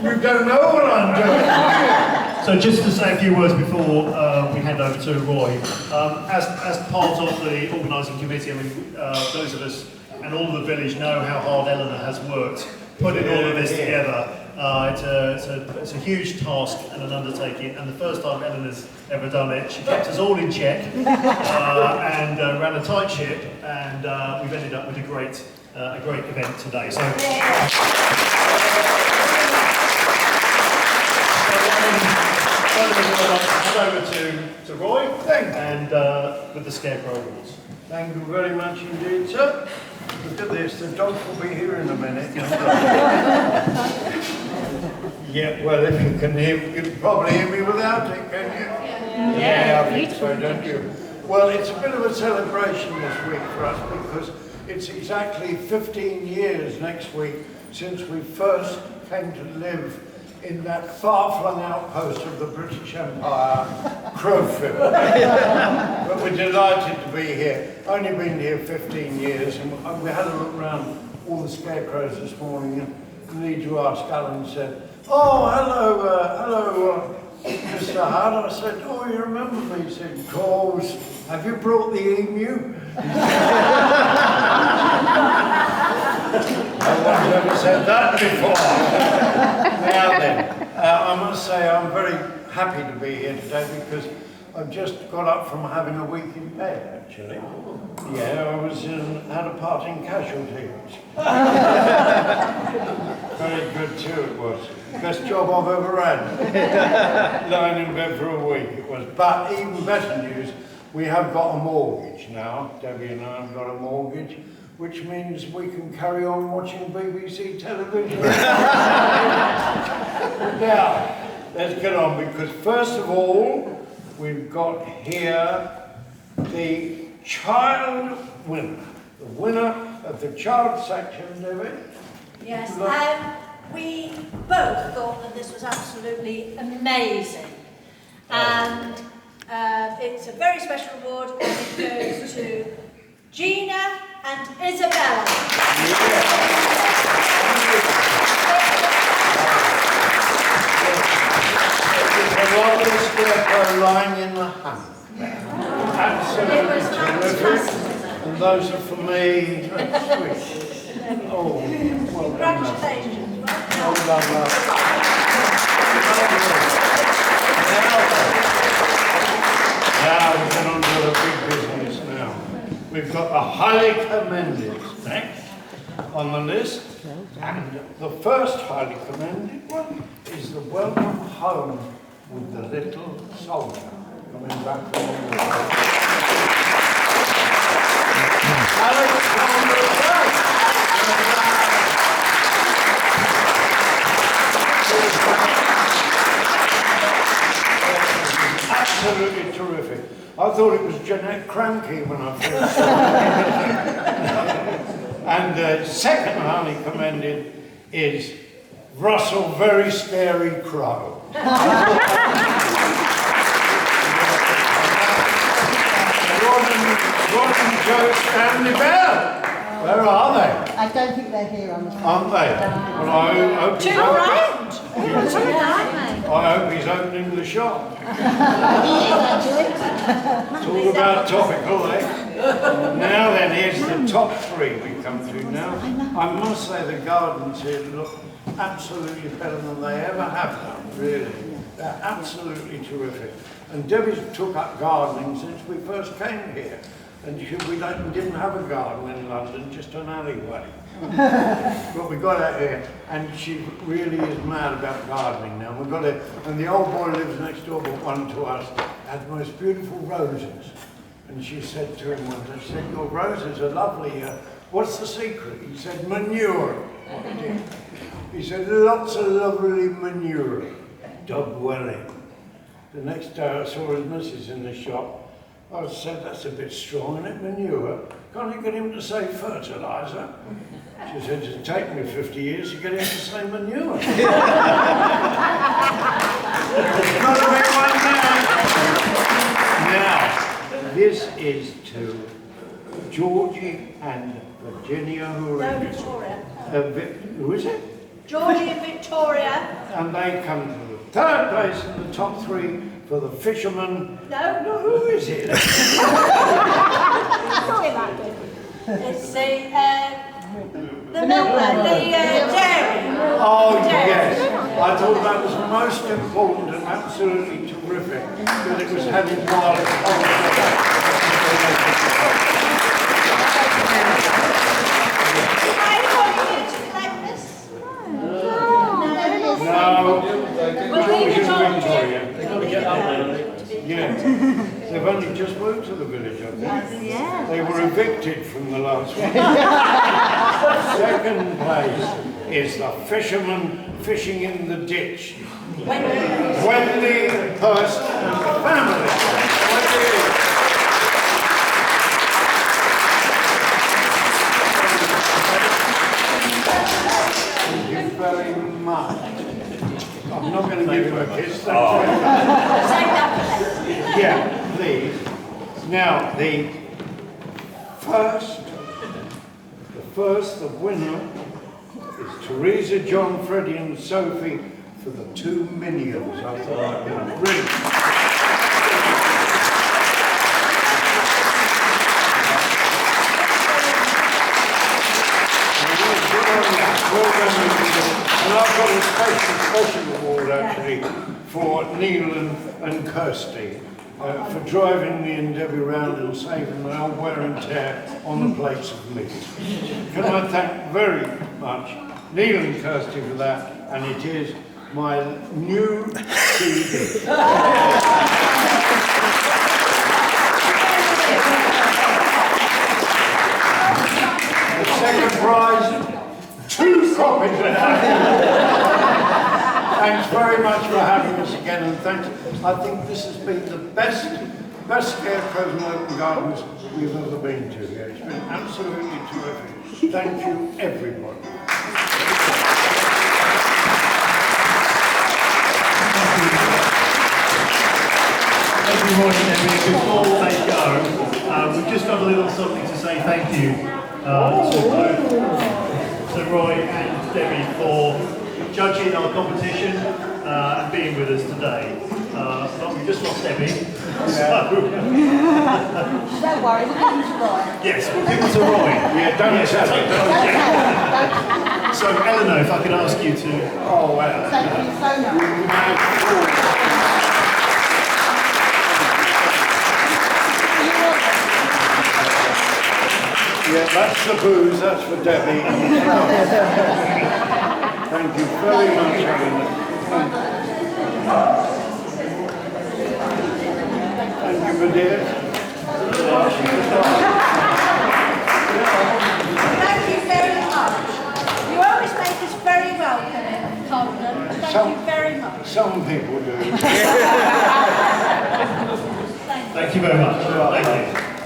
You don't know what I'm doing. So just to say a few words before we hand over to Roy, as part of the organising committee, I mean, those of us and all of the village know how hard Eleanor has worked putting all of this together. It's a huge task and an undertaking, and the first time Eleanor's ever done it, she kept us all in check and ran a tight ship, and we've ended up with a great event today. So. Hand over to Roy and with the Scarecrow Awards. Thank you very much indeed, sir. Look at this, the dog will be here in a minute. Yeah, well, if you can hear, you can probably hear me without it, can you? Yeah, I think so, don't you? Well, it's a bit of a celebration this week for us because it's exactly 15 years next week since we first came to live in that far-flung outpost of the British Empire, Crowfield. But we're delighted to be here. Only been here 15 years, and we had a look around all the scarecrows this morning, and the lead you asked, Alan said, "Oh, hello, Mr. Hudd." I said, "Oh, you remember me?" He said, "Of course. Have you brought the emu?" No one's ever said that before. Now then, I must say I'm very happy to be here today because I've just got up from having a week in bed, actually. Yeah, I was had a part in Casualties. Very good too, it was. Best job I've ever had. Lying in bed for a week, it was. But even better news, we have got a mortgage now. Debbie and I have got a mortgage, which means we can carry on watching BBC television. Now, let's get on, because first of all, we've got here the child winner. The winner of the child section, Debbie. Yes, we both thought that this was absolutely amazing. And it's a very special award, and it goes to Gina and Isabella. There's a lovely scarecrow lying in the hand. Absolutely terrific. And those are for me. That's sweet. Oh, well done. Congratulations. Well done, love. Now we get on to the big business now. We've got the highly commended next on the list. And the first highly commended one is the welcome home with the little soldier coming back from the war. Alexander Wright. Absolutely terrific. I thought it was Jeanette Cranky when I first saw it. And the second highly commended is Russell Very Scary Crow. Rodden, Joe, Stanley Bell. Where are they? I don't think they're here on the phone. Aren't they? Well, I hope he's I hope he's opening the shop. It's all about topical, eh? Now then, here's the top three we come to now. I must say the gardens here look absolutely better than they ever have done, really. They're absolutely terrific. And Debbie's took up gardening since we first came here. And we didn't have a garden in London, just an alleyway. But we got out here, and she really is mad about gardening now. We got it, and the old boy lives next door, but one to us, had the most beautiful roses. And she said to him once, she said, "Your roses are lovely. What's the secret?" He said, "Manure." He said, "Lots of lovely manure. Dog welling." The next day I saw his missus in the shop. I said, "That's a bit strong, isn't it, manure? Can't you get him to say fertiliser?" She said, "It'll take me 50 years to get him to say manure." There's got to be one now. Now, this is to Georgie and Virginia, who are No, Victoria. Who is it? Georgie and Victoria. Victoria. And they come to the third place in the top 3 for the fishermen. No, Who is it? sorry about it. It's the milkman, the dairy. Oh, yes. I thought that was most important and absolutely terrific that it was having wild. No, George and Victoria. Yeah, they've only just moved to the village, I think. Yeah. They were evicted from the last one. Second place is the fisherman fishing in the ditch. Wendy, Hurst and the family. Thank you very much. I'm not going to give you a kiss. Thank you. Yeah, please. Now, the winner is Teresa, John, Freddie and Sophie for the 2 minions. I thought that was brilliant. And I've got a special award actually for Neil and Kirsty for driving me and Debbie round and saving my old wear and tear on the plates of meat. Can I thank very much Neil and Kirsty for that, and it is my new CD. The second prize, 2 copies of that. Thanks very much for having us again, and thanks. I think this has been the best Scarecrows and Open Gardens we've ever been to. Yeah, it's been absolutely terrific. Thank you, everybody. Thank you, Roy and Debbie. Before they go, we've just got a little something to say thank you to Roy and Debbie for judging our competition and being with us today. But we just lost Debbie. So, Don't worry, we'll give it to Roy. yes, we'll give it to Roy. Yeah, don't tell it. So, Eleanor, if I could ask you to... Oh, well. Thank you so much. Yeah, that's the booze, that's for Debbie. Thank you very much, Eleanor. Thank you, my dear. Thank you very much. You always make us very welcome in Coddenham. Thank you very much. Some people do. Thank you very much. Thank you.